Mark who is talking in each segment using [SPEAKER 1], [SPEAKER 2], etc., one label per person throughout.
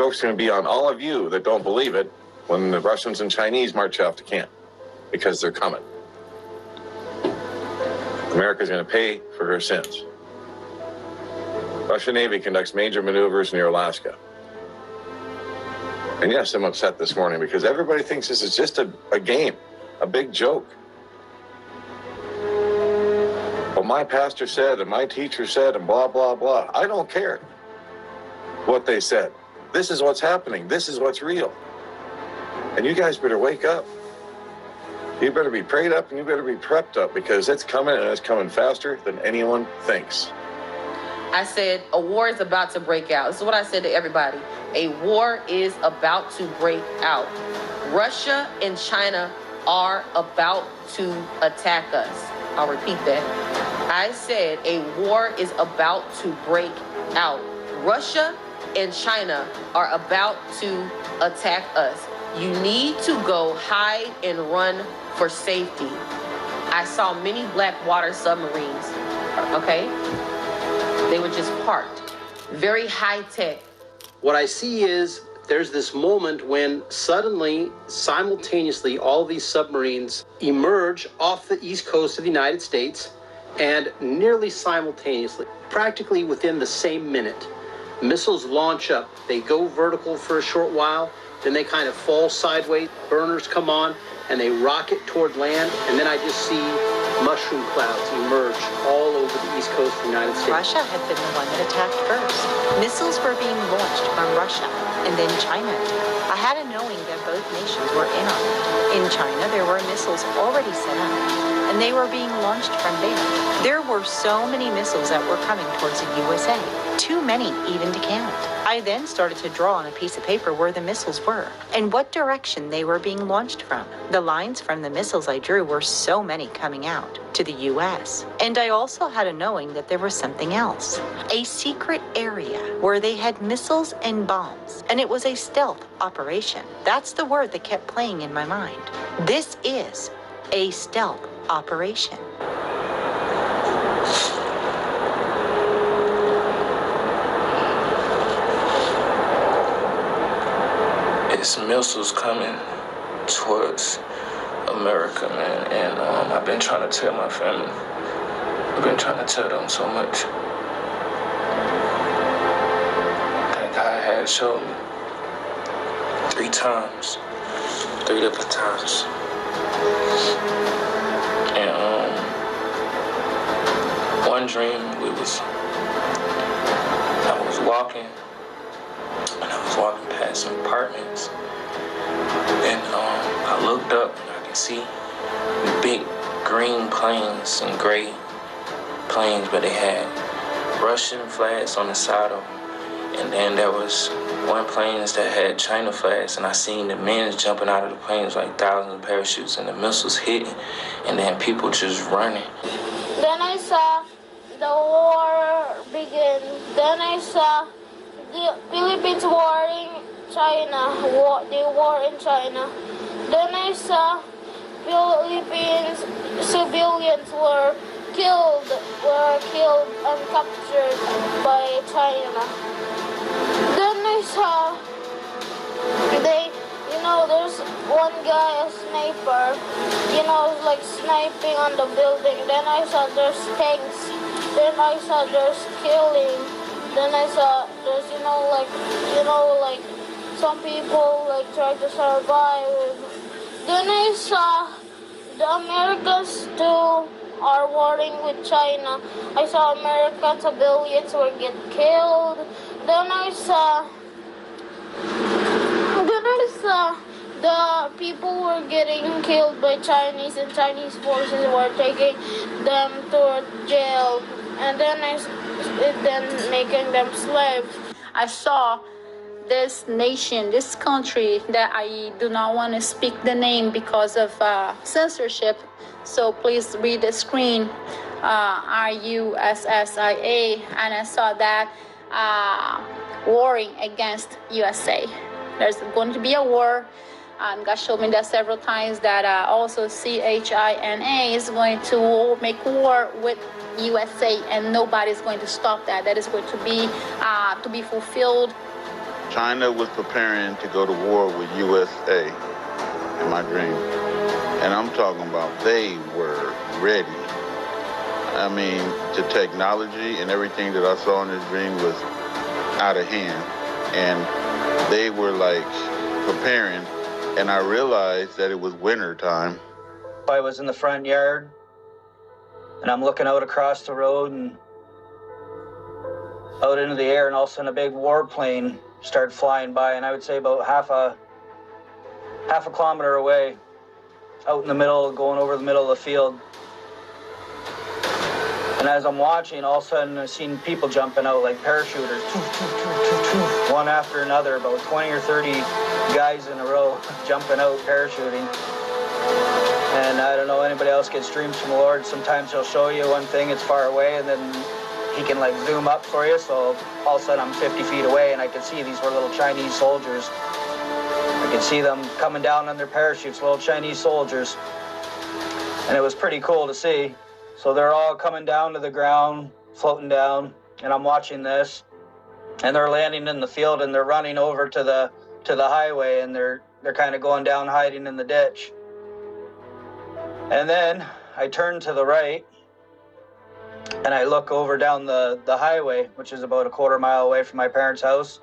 [SPEAKER 1] joke's going to be on all of you that don't believe it when the Russians and Chinese march off to camp, because they're coming. America's going to pay for her sins. Russian Navy conducts major maneuvers near Alaska. And yes, I'm upset this morning because everybody thinks this is just a game, a big joke. Well, my pastor said, and my teacher said, and blah, blah, blah. I don't care what they said. This is what's happening. This is what's real. And you guys better wake up. You better be prayed up and you better be prepped up, because it's coming, and it's coming faster than anyone thinks.
[SPEAKER 2] I said a war is about to break out. This is what I said to everybody. A war is about to break out. Russia and China are about to attack us. I'll repeat that. I said a war is about to break out. Russia and China are about to attack us. You need to go hide and run for safety. I saw many black water submarines, okay? They were just parked, very high tech.
[SPEAKER 3] What I see is there's this moment when suddenly, simultaneously, all these submarines emerge off the east coast of the United States, and nearly simultaneously, practically within the same minute, missiles launch up. They go vertical for a short while, then they kind of fall sideways, burners come on, and they rocket toward land, and then I just see mushroom clouds emerge all over the east coast of the United States.
[SPEAKER 4] Russia had been the one that attacked first. Missiles were being launched from Russia, and then China attacked. I had a knowing that both nations were in on it. In China, there were missiles already set up, and they were being launched from there. There were so many missiles that were coming towards the USA. Too many even to count. I then started to draw on a piece of paper where the missiles were and what direction they were being launched from. The lines from the missiles I drew were so many coming out to the US. And I also had a knowing that there was something else, a secret area where they had missiles and bombs, and it was a stealth operation. That's the word that kept playing in my mind. This is a stealth operation.
[SPEAKER 5] It's missiles coming towards America, man, and I've been trying to tell my family. I've been trying to tell them so much. That God had showed me 3 times, 3 different times. And one dream, I was walking. And I was walking past some apartments, and I looked up and I could see big green planes and gray planes, but they had Russian flags on the side of them. And then there was one plane that had China flags, and I seen the men jumping out of the planes like thousands of parachutes, and the missiles hitting, and then people just running.
[SPEAKER 6] Then I saw the war begin. Then I saw the Philippines warring China. They war in China. Then I saw Philippines civilians were killed and captured by China. Then I saw there's one guy, a sniper, like sniping on the building. Then I saw there's tanks. Then I saw there's killing. Then I saw there's, like some people like try to survive. Then I saw the Americans too are warring with China. I saw American civilians were get killed. Then I saw the people were getting killed by Chinese, and Chinese forces were taking them to jail. And then making them slaves.
[SPEAKER 7] I saw this nation, this country that I do not want to speak the name because of censorship. So please read the screen, RUSSIA, and I saw that warring against USA. There's going to be a war. God showed me that several times, that also CHINA is going to make war with USA, and nobody's going to stop that. That is going to be fulfilled.
[SPEAKER 8] China was preparing to go to war with USA in my dream. And I'm talking about they were ready. I mean, the technology and everything that I saw in this dream was out of hand. And they were like preparing, and I realized that it was winter time.
[SPEAKER 9] I was in the front yard, and I'm looking out across the road and out into the air, and all of a sudden a big warplane started flying by, and I would say about half a kilometer away, out in the middle, going over the middle of the field. And as I'm watching, all of a sudden I seen people jumping out like parachuters, one after another, about 20 or 30 guys in a row jumping out parachuting. And I don't know, anybody else gets dreams from the Lord. Sometimes he'll show you one thing, it's far away, and then he can like zoom up for you. So all of a sudden I'm 50 feet away, and I can see these were little Chinese soldiers. I can see them coming down on their parachutes, little Chinese soldiers. And it was pretty cool to see. So they're all coming down to the ground, floating down, and I'm watching this. And they're landing in the field, and they're running over to the highway, and they're kind of going down, hiding in the ditch. And then I turn to the right, and I look over down the highway, which is about a quarter mile away from my parents' house.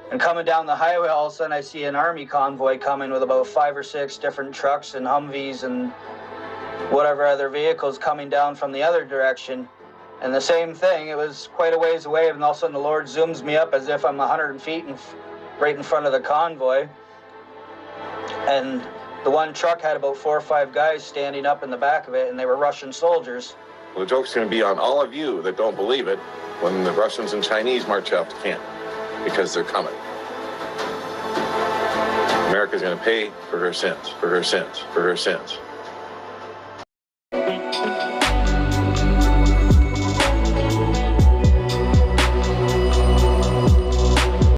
[SPEAKER 9] And coming down the highway, all of a sudden I see an army convoy coming with about 5 or 6 different trucks and Humvees and whatever other vehicles coming down from the other direction. And the same thing, it was quite a ways away, and all of a sudden the Lord zooms me up as if I'm 100 feet right in front of the convoy. And the one truck had about 4 or 5 guys standing up in the back of it, and they were Russian soldiers.
[SPEAKER 1] Well, the joke's going to be on all of you that don't believe it when the Russians and Chinese march out to camp, because they're coming. America's going to pay for her sins, for her sins, for her sins.